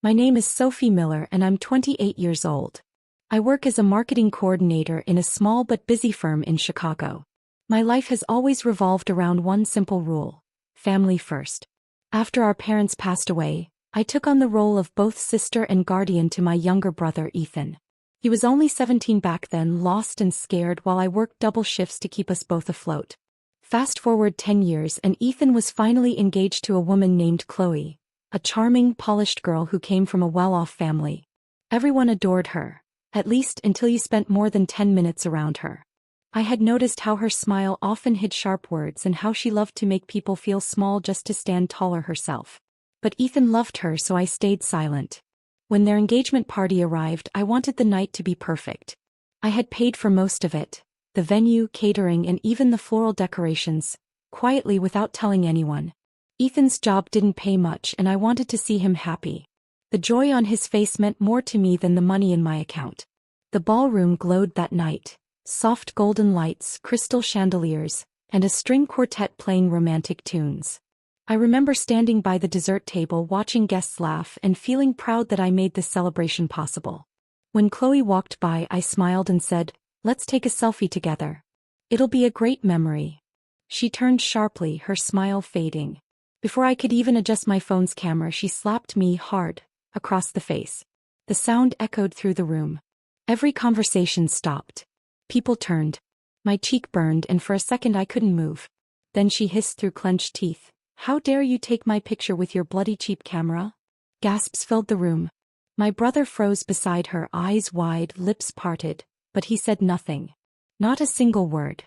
My name is Sophie Miller and I'm 28 years old. I work as a marketing coordinator in a small but busy firm in Chicago. My life has always revolved around one simple rule: family first. After our parents passed away, I took on the role of both sister and guardian to my younger brother Ethan. He was only 17 back then, lost and scared while I worked double shifts to keep us both afloat. Fast forward 10 years and Ethan was finally engaged to a woman named Chloe, a charming, polished girl who came from a well-off family. Everyone adored her, at least until you spent more than 10 minutes around her. I had noticed how her smile often hid sharp words and how she loved to make people feel small just to stand taller herself. But Ethan loved her, so I stayed silent. When their engagement party arrived, I wanted the night to be perfect. I had paid for most of it, the venue, catering, and even the floral decorations, quietly without telling anyone. Ethan's job didn't pay much and I wanted to see him happy. The joy on his face meant more to me than the money in my account. The ballroom glowed that night. Soft golden lights, crystal chandeliers, and a string quartet playing romantic tunes. I remember standing by the dessert table watching guests laugh and feeling proud that I made this celebration possible. When Chloe walked by, I smiled and said, "Let's take a selfie together. It'll be a great memory." She turned sharply, her smile fading. Before I could even adjust my phone's camera, she slapped me hard, across the face. The sound echoed through the room. Every conversation stopped. People turned. My cheek burned and for a second I couldn't move. Then she hissed through clenched teeth, "How dare you take my picture with your bloody cheap camera?" Gasps filled the room. My brother froze beside her, eyes wide, lips parted, but he said nothing. Not a single word.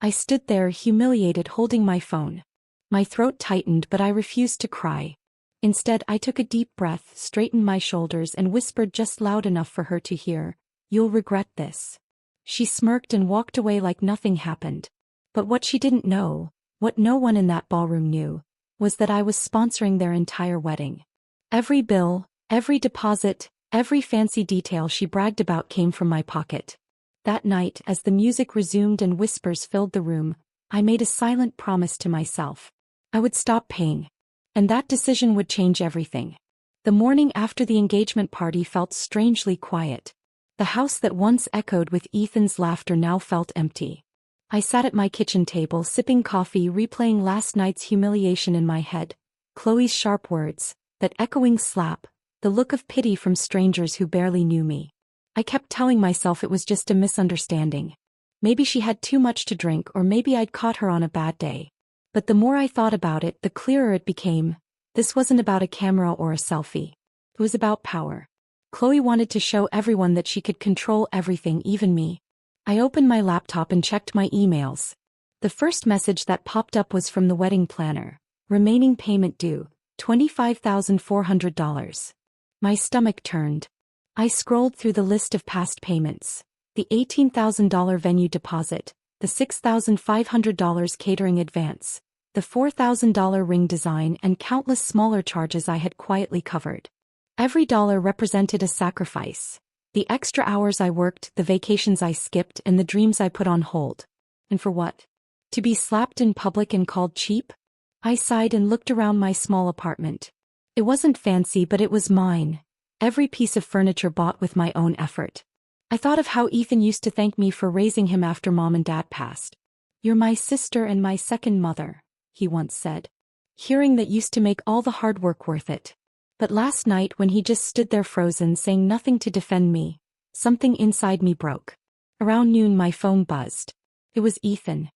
I stood there, humiliated, holding my phone. My throat tightened, but I refused to cry. Instead, I took a deep breath, straightened my shoulders, and whispered just loud enough for her to hear, "You'll regret this." She smirked and walked away like nothing happened. But what she didn't know, what no one in that ballroom knew, was that I was sponsoring their entire wedding. Every bill, every deposit, every fancy detail she bragged about came from my pocket. That night, as the music resumed and whispers filled the room, I made a silent promise to myself. I would stop paying. And that decision would change everything. The morning after the engagement party felt strangely quiet. The house that once echoed with Ethan's laughter now felt empty. I sat at my kitchen table sipping coffee, replaying last night's humiliation in my head. Chloe's sharp words, that echoing slap, the look of pity from strangers who barely knew me. I kept telling myself it was just a misunderstanding. Maybe she had too much to drink, or maybe I'd caught her on a bad day. But the more I thought about it, the clearer it became. This wasn't about a camera or a selfie. It was about power. Chloe wanted to show everyone that she could control everything, even me. I opened my laptop and checked my emails. The first message that popped up was from the wedding planner. Remaining payment due, $25,400. My stomach turned. I scrolled through the list of past payments. The $18,000 venue deposit, the $6,500 catering advance, the $4,000 ring design, and countless smaller charges I had quietly covered. Every dollar represented a sacrifice. The extra hours I worked, the vacations I skipped, and the dreams I put on hold. And for what? To be slapped in public and called cheap? I sighed and looked around my small apartment. It wasn't fancy, but it was mine. Every piece of furniture bought with my own effort. I thought of how Ethan used to thank me for raising him after Mom and Dad passed. "You're my sister and my second mother," he once said. Hearing that used to make all the hard work worth it. But last night, when he just stood there frozen, saying nothing to defend me, something inside me broke. Around noon my phone buzzed. It was Ethan.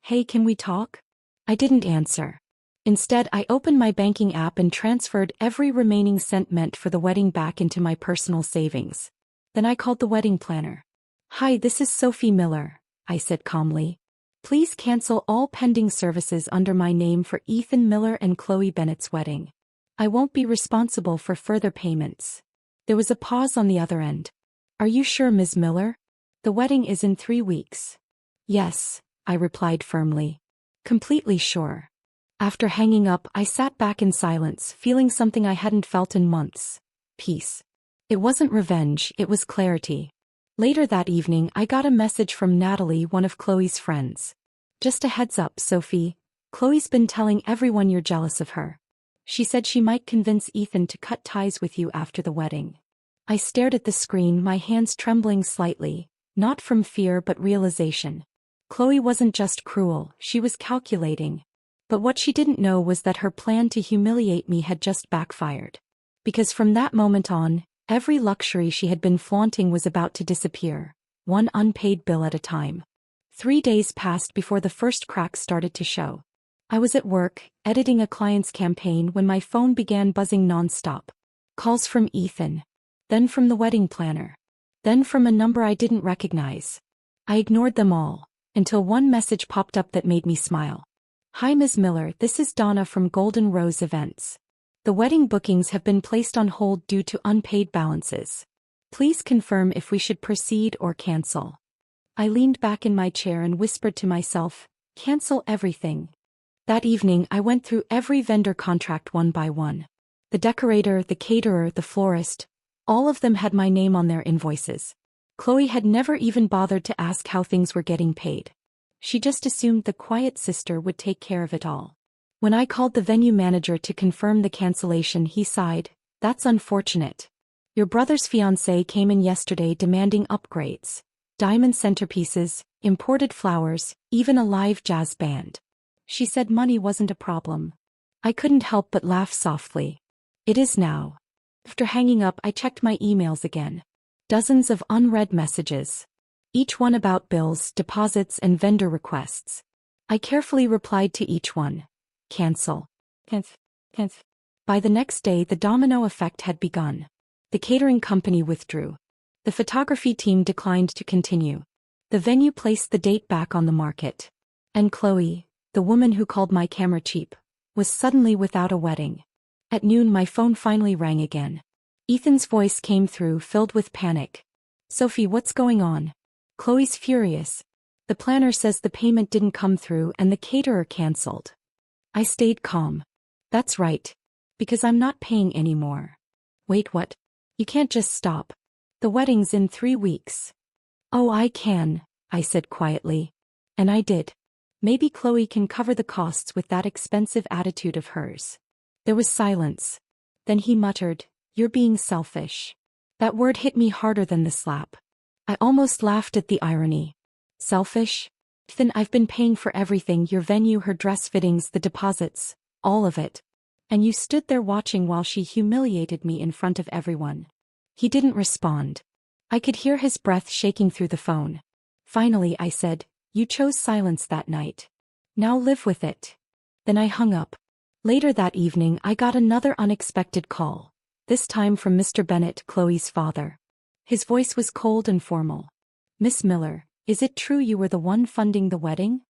"Hey, can we talk?" I didn't answer. Instead, I opened my banking app and transferred every remaining cent meant for the wedding back into my personal savings. Then I called the wedding planner. "Hi, this is Sophie Miller," I said calmly. "Please cancel all pending services under my name for Ethan Miller and Chloe Bennett's wedding. I won't be responsible for further payments." There was a pause on the other end. "Are you sure, Ms. Miller? The wedding is in 3 weeks." "Yes," I replied firmly. "Completely sure." After hanging up, I sat back in silence, feeling something I hadn't felt in months. Peace. It wasn't revenge, it was clarity. Later that evening, I got a message from Natalie, one of Chloe's friends. "Just a heads up, Sophie. Chloe's been telling everyone you're jealous of her. She said she might convince Ethan to cut ties with you after the wedding. I stared at the screen, my hands trembling slightly, not from fear but realization. Chloe wasn't just cruel, she was calculating. But what she didn't know was that her plan to humiliate me had just backfired. Because from that moment on, every luxury she had been flaunting was about to disappear, one unpaid bill at a time. 3 days passed before the first cracks started to show. I was at work, editing a client's campaign when my phone began buzzing non-stop. Calls from Ethan. Then from the wedding planner. Then from a number I didn't recognize. I ignored them all, until one message popped up that made me smile. Hi Ms. Miller, this is Donna from Golden Rose Events. The wedding bookings have been placed on hold due to unpaid balances. Please confirm if we should proceed or cancel. I leaned back in my chair and whispered to myself, cancel everything. That evening I went through every vendor contract one by one. The decorator, the caterer, the florist, all of them had my name on their invoices. Chloe had never even bothered to ask how things were getting paid. She just assumed the quiet sister would take care of it all. When I called the venue manager to confirm the cancellation, he sighed, that's unfortunate. Your brother's fiancée came in yesterday demanding upgrades. Diamond centerpieces, imported flowers, even a live jazz band. She said money wasn't a problem. I couldn't help but laugh softly. It is now. After hanging up, I checked my emails again. Dozens of unread messages. Each one about bills, deposits, and vendor requests. I carefully replied to each one. Cancel. Cancel. By the next day, the domino effect had begun. The catering company withdrew. The photography team declined to continue. The venue placed the date back on the market. And Chloe, the woman who called my camera cheap, was suddenly without a wedding. At noon my phone finally rang again. Ethan's voice came through, filled with panic. Sophie, what's going on? Chloe's furious. The planner says the payment didn't come through and the caterer cancelled. I stayed calm. That's right. Because I'm not paying anymore. Wait, what? You can't just stop. The wedding's in 3 weeks. Oh, I can, I said quietly. And I did. Maybe Chloe can cover the costs with that expensive attitude of hers. There was silence. Then he muttered, you're being selfish. That word hit me harder than the slap. I almost laughed at the irony. Selfish? Then I've been paying for everything, your venue, her dress fittings, the deposits, all of it. And you stood there watching while she humiliated me in front of everyone. He didn't respond. I could hear his breath shaking through the phone. Finally I said, you chose silence that night. Now live with it. Then I hung up. Later that evening I got another unexpected call, this time from Mr. Bennett, Chloe's father. His voice was cold and formal. Miss Miller, is it true you were the one funding the wedding?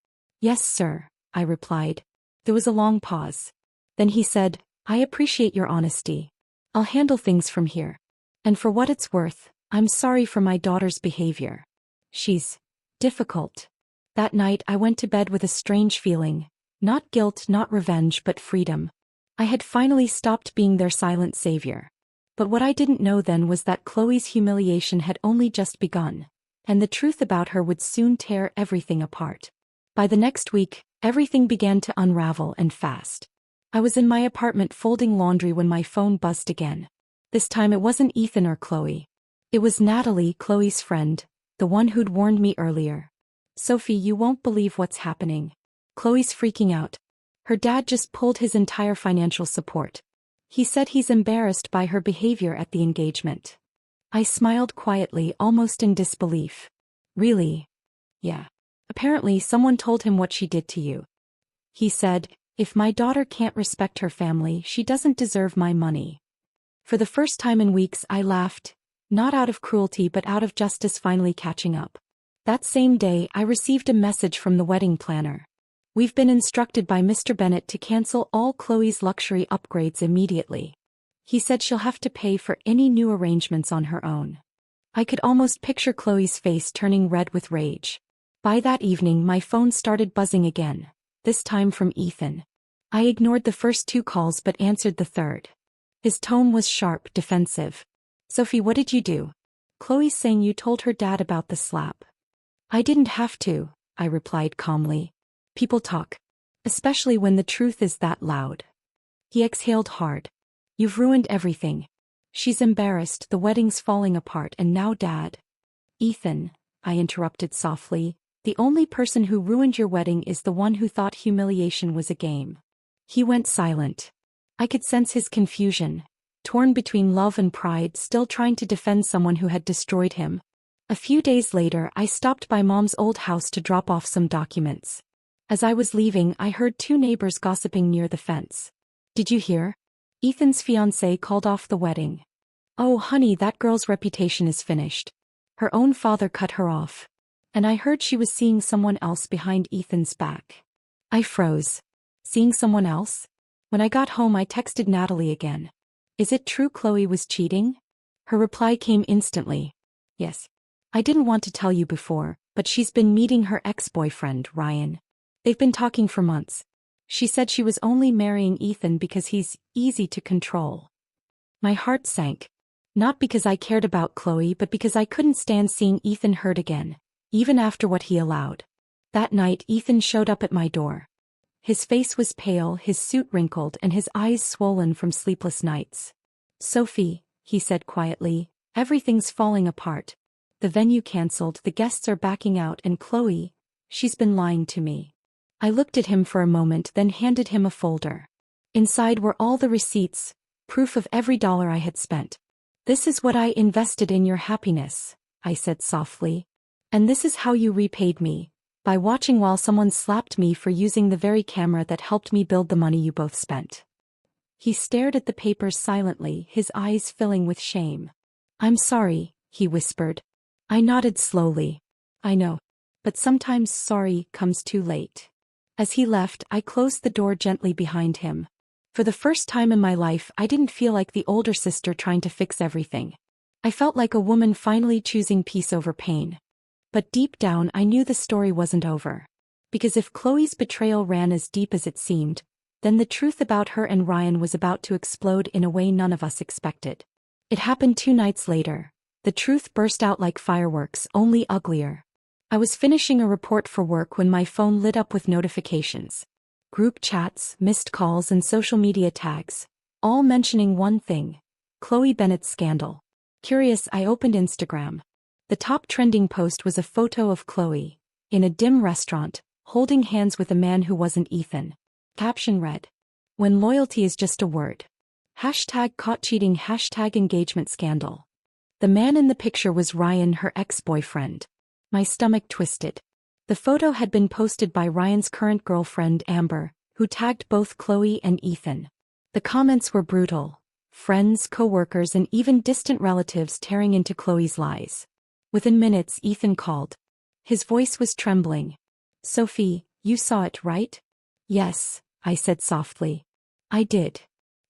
Yes, sir, I replied. There was a long pause. Then he said, I appreciate your honesty. I'll handle things from here. And for what it's worth, I'm sorry for my daughter's behavior. She's difficult. That night I went to bed with a strange feeling. Not guilt, not revenge, but freedom. I had finally stopped being their silent savior. But what I didn't know then was that Chloe's humiliation had only just begun, and the truth about her would soon tear everything apart. By the next week, everything began to unravel, and fast. I was in my apartment folding laundry when my phone buzzed again. This time it wasn't Ethan or Chloe. It was Natalie, Chloe's friend, the one who'd warned me earlier. Sophie, you won't believe what's happening. Chloe's freaking out. Her dad just pulled his entire financial support. He said he's embarrassed by her behavior at the engagement. I smiled quietly, almost in disbelief. Really? Yeah. Apparently someone told him what she did to you. He said, if my daughter can't respect her family, she doesn't deserve my money. For the first time in weeks I laughed, not out of cruelty but out of justice finally catching up. That same day I received a message from the wedding planner. We've been instructed by Mr. Bennett to cancel all Chloe's luxury upgrades immediately. He said she'll have to pay for any new arrangements on her own. I could almost picture Chloe's face turning red with rage. By that evening my phone started buzzing again, this time from Ethan. I ignored the first 2 calls but answered the third. His tone was sharp, defensive. Sophie, what did you do? Chloe's saying you told her dad about the slap. I didn't have to, I replied calmly. People talk. Especially when the truth is that loud. He exhaled hard. You've ruined everything. She's embarrassed, the wedding's falling apart, and now Dad. Ethan, I interrupted softly, the only person who ruined your wedding is the one who thought humiliation was a game. He went silent. I could sense his confusion, torn between love and pride, still trying to defend someone who had destroyed him. A few days later, I stopped by Mom's old house to drop off some documents. As I was leaving, I heard two neighbors gossiping near the fence. Did you hear? Ethan's fiancée called off the wedding. Oh, honey, that girl's reputation is finished. Her own father cut her off. And I heard she was seeing someone else behind Ethan's back. I froze. Seeing someone else? When I got home, I texted Natalie again. Is it true Chloe was cheating? Her reply came instantly. Yes. I didn't want to tell you before, but she's been meeting her ex-boyfriend, Ryan. They've been talking for months. She said she was only marrying Ethan because he's easy to control. My heart sank. Not because I cared about Chloe, but because I couldn't stand seeing Ethan hurt again, even after what he allowed. That night, Ethan showed up at my door. His face was pale, his suit wrinkled, and his eyes swollen from sleepless nights. Sophie, he said quietly, everything's falling apart. The venue cancelled, the guests are backing out, and Chloe, she's been lying to me. I looked at him for a moment, then handed him a folder. Inside were all the receipts, proof of every dollar I had spent. This is what I invested in your happiness, I said softly. And this is how you repaid me, by watching while someone slapped me for using the very camera that helped me build the money you both spent. He stared at the papers silently, his eyes filling with shame. I'm sorry, he whispered. I nodded slowly. I know. But sometimes sorry comes too late. As he left, I closed the door gently behind him. For the first time in my life, I didn't feel like the older sister trying to fix everything. I felt like a woman finally choosing peace over pain. But deep down, I knew the story wasn't over. Because if Chloe's betrayal ran as deep as it seemed, then the truth about her and Ryan was about to explode in a way none of us expected. It happened 2 nights later. The truth burst out like fireworks, only uglier. I was finishing a report for work when my phone lit up with notifications. Group chats, missed calls, and social media tags, all mentioning one thing: Chloe Bennett's scandal. Curious, I opened Instagram. The top trending post was a photo of Chloe, in a dim restaurant, holding hands with a man who wasn't Ethan. Caption read, "When loyalty is just a word. Hashtag caught cheating, hashtag engagement scandal." The man in the picture was Ryan, her ex-boyfriend. My stomach twisted. The photo had been posted by Ryan's current girlfriend, Amber, who tagged both Chloe and Ethan. The comments were brutal. Friends, co-workers, and even distant relatives tearing into Chloe's lies. Within minutes, Ethan called. His voice was trembling. Sophie, you saw it, right? Yes, I said softly. I did.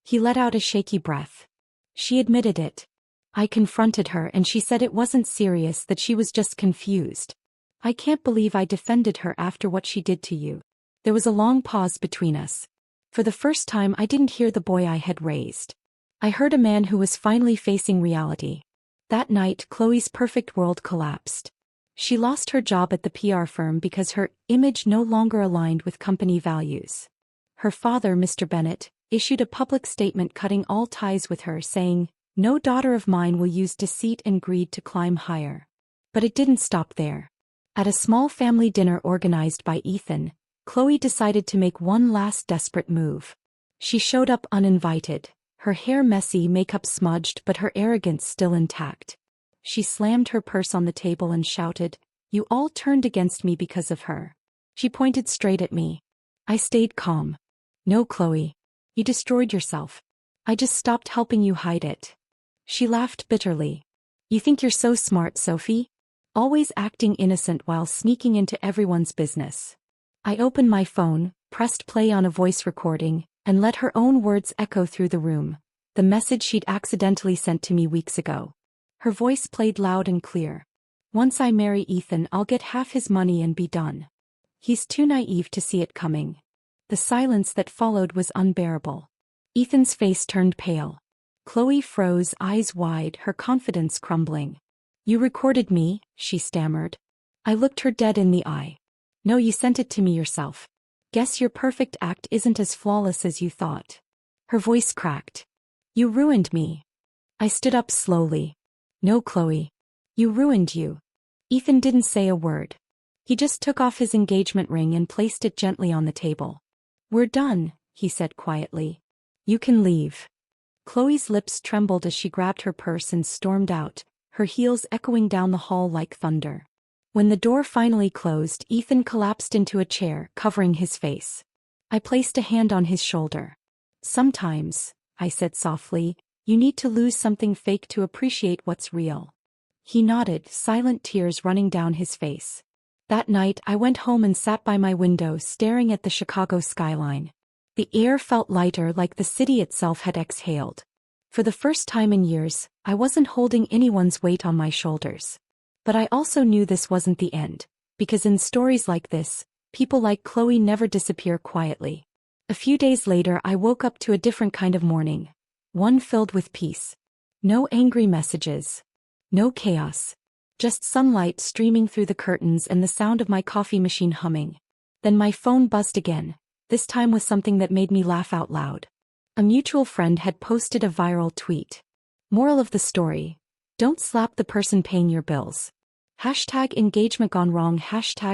He let out a shaky breath. She admitted it. I confronted her and she said it wasn't serious, that she was just confused. I can't believe I defended her after what she did to you. There was a long pause between us. For the first time, I didn't hear the boy I had raised. I heard a man who was finally facing reality. That night, Chloe's perfect world collapsed. She lost her job at the PR firm because her image no longer aligned with company values. Her father, Mr. Bennett, issued a public statement cutting all ties with her, saying, "No daughter of mine will use deceit and greed to climb higher." But it didn't stop there. At a small family dinner organized by Ethan, Chloe decided to make one last desperate move. She showed up uninvited, her hair messy, makeup smudged, but her arrogance still intact. She slammed her purse on the table and shouted, "You all turned against me because of her." She pointed straight at me. I stayed calm. "No, Chloe. You destroyed yourself. I just stopped helping you hide it." She laughed bitterly. "You think you're so smart, Sophie? Always acting innocent while sneaking into everyone's business." I opened my phone, pressed play on a voice recording, and let her own words echo through the room, the message she'd accidentally sent to me weeks ago. Her voice played loud and clear. "Once I marry Ethan, I'll get half his money and be done. He's too naive to see it coming." The silence that followed was unbearable. Ethan's face turned pale. Chloe froze, eyes wide, her confidence crumbling. "You recorded me," she stammered. I looked her dead in the eye. "No, you sent it to me yourself. Guess your perfect act isn't as flawless as you thought." Her voice cracked. You ruined me. I stood up slowly. No, Chloe. You ruined you. Ethan didn't say a word. He just took off his engagement ring and placed it gently on the table. We're done, he said quietly. You can leave. Chloe's lips trembled as she grabbed her purse and stormed out, her heels echoing down the hall like thunder. When the door finally closed, Ethan collapsed into a chair, covering his face. I placed a hand on his shoulder. Sometimes, I said softly, you need to lose something fake to appreciate what's real. He nodded, silent tears running down his face. That night I went home and sat by my window staring at the Chicago skyline. The air felt lighter, like the city itself had exhaled. For the first time in years, I wasn't holding anyone's weight on my shoulders. But I also knew this wasn't the end, because in stories like this, people like Chloe never disappear quietly. A few days later I woke up to a different kind of morning. One filled with peace. No angry messages. No chaos. Just sunlight streaming through the curtains and the sound of my coffee machine humming. Then my phone buzzed again, this time with something that made me laugh out loud. A mutual friend had posted a viral tweet. Moral of the story: don't slap the person paying your bills. #engagement gone wrong,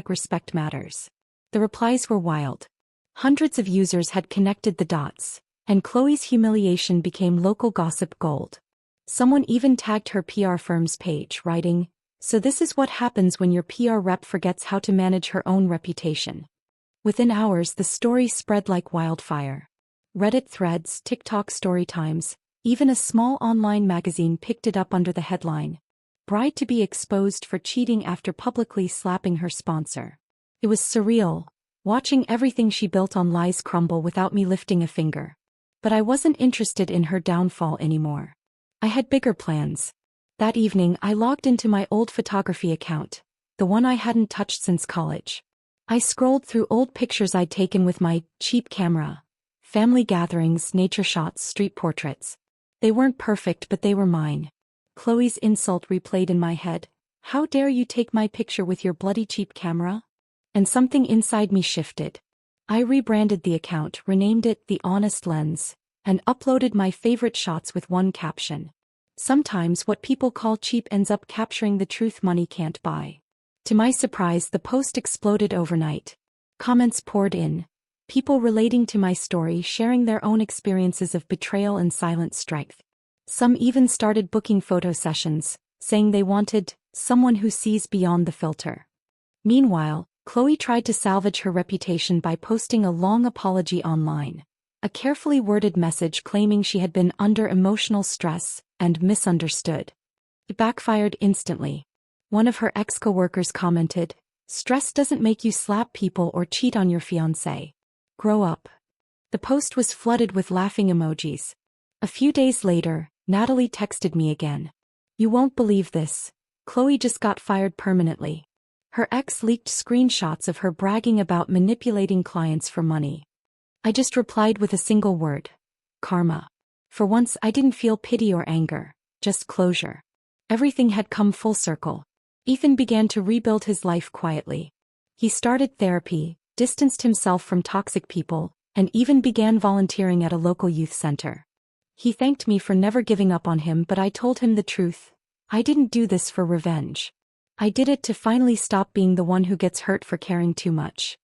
#respect matters. The replies were wild. Hundreds of users had connected the dots, and Chloe's humiliation became local gossip gold. Someone even tagged her PR firm's page, writing, "So this is what happens when your PR rep forgets how to manage her own reputation." Within hours the story spread like wildfire. Reddit threads, TikTok story times, even a small online magazine picked it up under the headline, "Bride to be exposed for cheating after publicly slapping her sponsor." It was surreal, watching everything she built on lies crumble without me lifting a finger. But I wasn't interested in her downfall anymore. I had bigger plans. That evening I logged into my old photography account, the one I hadn't touched since college. I scrolled through old pictures I'd taken with my cheap camera. Family gatherings, nature shots, street portraits. They weren't perfect, but they were mine. Chloe's insult replayed in my head. "How dare you take my picture with your bloody cheap camera?" And something inside me shifted. I rebranded the account, renamed it The Honest Lens, and uploaded my favorite shots with one caption. Sometimes what people call cheap ends up capturing the truth money can't buy. To my surprise, the post exploded overnight. Comments poured in. People relating to my story, sharing their own experiences of betrayal and silent strength. Some even started booking photo sessions, saying they wanted someone who sees beyond the filter. Meanwhile, Chloe tried to salvage her reputation by posting a long apology online. A carefully worded message claiming she had been under emotional stress and misunderstood. It backfired instantly. One of her ex-coworkers commented, "Stress doesn't make you slap people or cheat on your fiancé. Grow up." The post was flooded with laughing emojis. A few days later, Natalie texted me again. "You won't believe this. Chloe just got fired permanently." Her ex leaked screenshots of her bragging about manipulating clients for money. I just replied with a single word: karma. For once I didn't feel pity or anger, just closure. Everything had come full circle. Ethan began to rebuild his life quietly. He started therapy, distanced himself from toxic people, and even began volunteering at a local youth center. He thanked me for never giving up on him, but I told him the truth. I didn't do this for revenge. I did it to finally stop being the one who gets hurt for caring too much.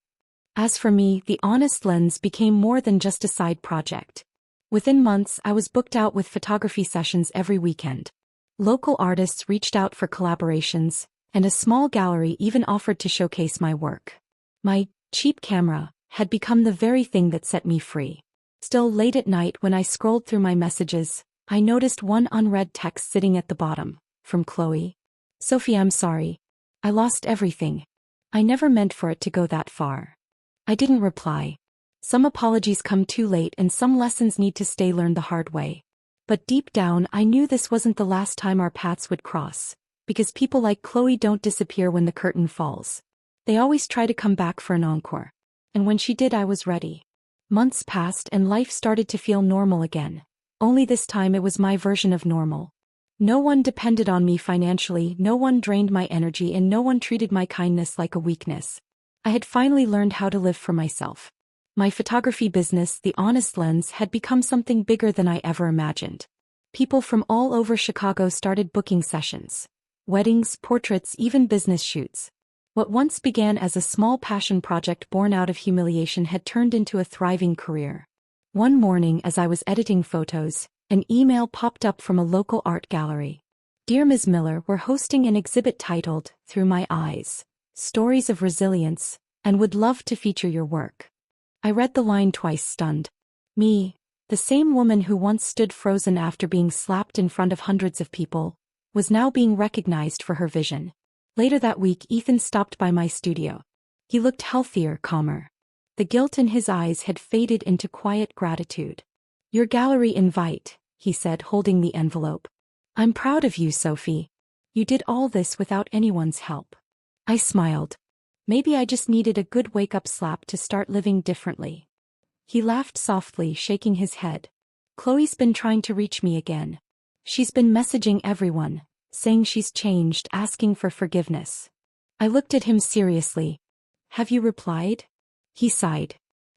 As for me, The Honest Lens became more than just a side project. Within months, I was booked out with photography sessions every weekend. Local artists reached out for collaborations, and a small gallery even offered to showcase my work. My cheap camera had become the very thing that set me free. Still, late at night when I scrolled through my messages, I noticed one unread text sitting at the bottom, from Chloe. "Sophie, I'm sorry. I lost everything. I never meant for it to go that far." I didn't reply. Some apologies come too late and some lessons need to stay learned the hard way. But deep down I knew this wasn't the last time our paths would cross, because people like Chloe don't disappear when the curtain falls. They always try to come back for an encore. And when she did, I was ready. Months passed and life started to feel normal again. Only this time it was my version of normal. No one depended on me financially, no one drained my energy, and no one treated my kindness like a weakness. I had finally learned how to live for myself. My photography business, The Honest Lens, had become something bigger than I ever imagined. People from all over Chicago started booking sessions. Weddings, portraits, even business shoots. What once began as a small passion project born out of humiliation had turned into a thriving career. One morning as I was editing photos, an email popped up from a local art gallery. "Dear Ms. Miller, we're hosting an exhibit titled, Through My Eyes, Stories of Resilience, and would love to feature your work." I read the line twice, stunned. Me, the same woman who once stood frozen after being slapped in front of hundreds of people, was now being recognized for her vision. Later that week, Ethan stopped by my studio. He looked healthier, calmer. The guilt in his eyes had faded into quiet gratitude. "Your gallery invite," he said, holding the envelope. "I'm proud of you, Sophie. You did all this without anyone's help." I smiled. Maybe I just needed a good wake-up slap to start living differently. He laughed softly, shaking his head. "Chloe's been trying to reach me again. She's been messaging everyone, saying she's changed, asking for forgiveness." I looked at him seriously. "Have you replied?" He sighed.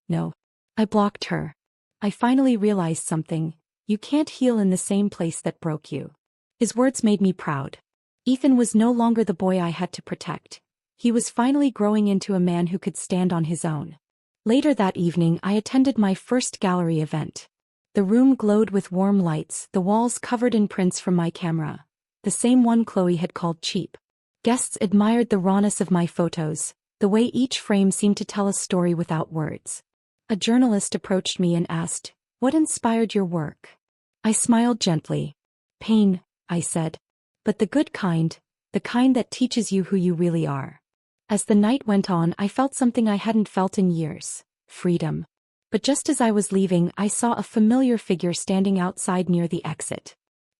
"No. I blocked her. I finally realized something. You can't heal in the same place that broke you." His words made me proud. Ethan was no longer the boy I had to protect. He was finally growing into a man who could stand on his own. Later that evening, I attended my first gallery event. The room glowed with warm lights, the walls covered in prints from my camera, the same one Chloe had called cheap. Guests admired the rawness of my photos, the way each frame seemed to tell a story without words. A journalist approached me and asked, "What inspired your work?" I smiled gently. "Pain," I said. "But the good kind, the kind that teaches you who you really are." As the night went on, I felt something I hadn't felt in years: freedom. But just as I was leaving, I saw a familiar figure standing outside near the exit.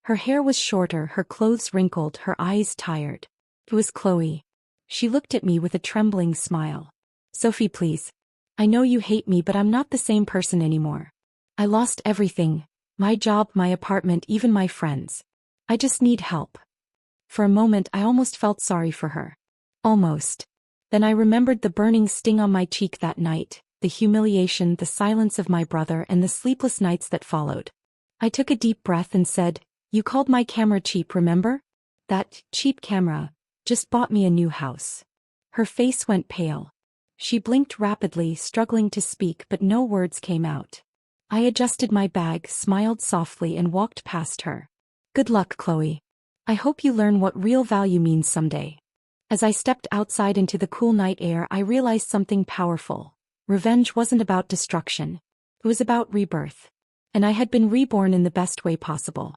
Her hair was shorter, her clothes wrinkled, her eyes tired. It was Chloe. She looked at me with a trembling smile. "Sophie, please. I know you hate me, but I'm not the same person anymore. I lost everything: my job, my apartment, even my friends. I just need help." For a moment, I almost felt sorry for her. Almost. Then I remembered the burning sting on my cheek that night, the humiliation, the silence of my brother, and the sleepless nights that followed. I took a deep breath and said, "You called my camera cheap, remember? That cheap camera just bought me a new house." Her face went pale. She blinked rapidly, struggling to speak, but no words came out. I adjusted my bag, smiled softly, and walked past her. "Good luck, Chloe. I hope you learn what real value means someday." As I stepped outside into the cool night air, I realized something powerful. Revenge wasn't about destruction. It was about rebirth. And I had been reborn in the best way possible.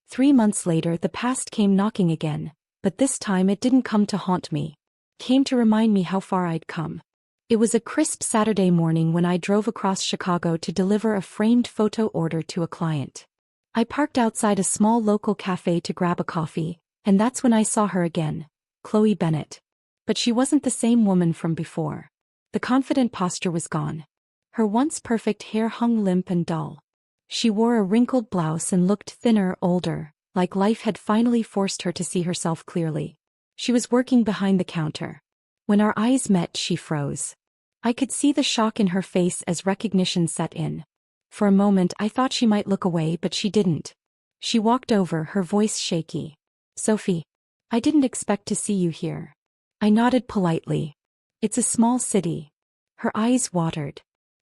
3 months later, the past came knocking again, but this time it didn't come to haunt me. It came to remind me how far I'd come. It was a crisp Saturday morning when I drove across Chicago to deliver a framed photo order to a client. I parked outside a small local cafe to grab a coffee, and that's when I saw her again. Chloe Bennett. But she wasn't the same woman from before. The confident posture was gone. Her once perfect hair hung limp and dull. She wore a wrinkled blouse and looked thinner, older, like life had finally forced her to see herself clearly. She was working behind the counter. When our eyes met, she froze. I could see the shock in her face as recognition set in. For a moment, I thought she might look away, but she didn't. She walked over, her voice shaky. "Sophie, I didn't expect to see you here." I nodded politely. "It's a small city." Her eyes watered.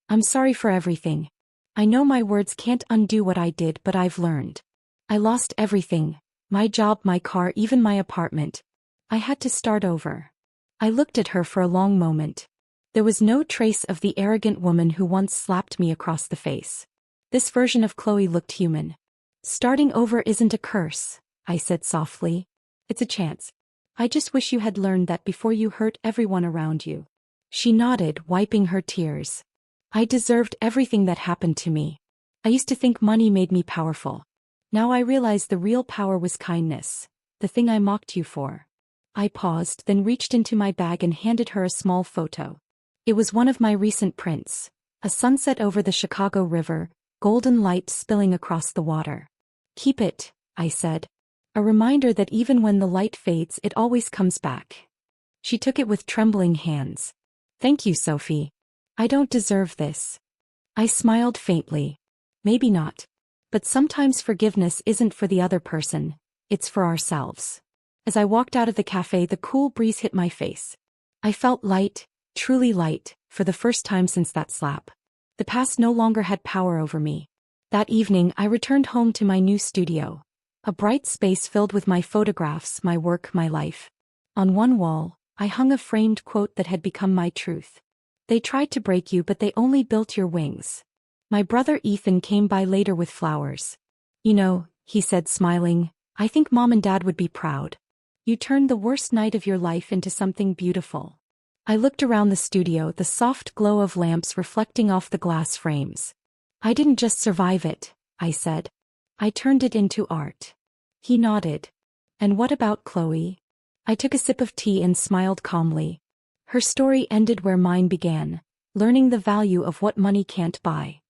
"I'm sorry for everything. I know my words can't undo what I did, but I've learned. I lost everything: my job, my car, even my apartment. I had to start over." I looked at her for a long moment. There was no trace of the arrogant woman who once slapped me across the face. This version of Chloe looked human. "Starting over isn't a curse," I said softly. "It's a chance. I just wish you had learned that before you hurt everyone around you." She nodded, wiping her tears. "I deserved everything that happened to me. I used to think money made me powerful. Now I realize the real power was kindness, the thing I mocked you for." I paused, then reached into my bag and handed her a small photo. It was one of my recent prints, a sunset over the Chicago River, golden light spilling across the water. "Keep it," I said. "A reminder that even when the light fades, it always comes back." She took it with trembling hands. "Thank you, Sophie. I don't deserve this. I smiled faintly. Maybe not. But sometimes forgiveness isn't for the other person, it's for ourselves. As I walked out of the cafe, the cool breeze hit my face. I felt light, truly light, for the first time since that slap. The past no longer had power over me. That evening, I returned home to my new studio. A bright space filled with my photographs, my work, my life. On one wall, I hung a framed quote that had become my truth. They tried to break you, but they only built your wings. My brother Ethan came by later with flowers. You know, he said smiling, I think Mom and Dad would be proud. You turned the worst night of your life into something beautiful. I looked around the studio, the soft glow of lamps reflecting off the glass frames. I didn't just survive it, I said. I turned it into art. He nodded. And what about Chloe? I took a sip of tea and smiled calmly. Her story ended where mine began, learning the value of what money can't buy.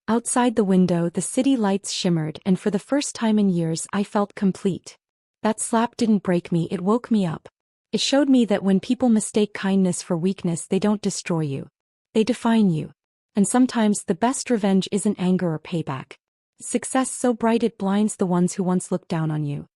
Outside the window, the city lights shimmered, and for the first time in years I felt complete. That slap didn't break me, it woke me up. It showed me that when people mistake kindness for weakness, they don't destroy you. They define you. And sometimes the best revenge isn't anger or payback. Success so bright it blinds the ones who once looked down on you.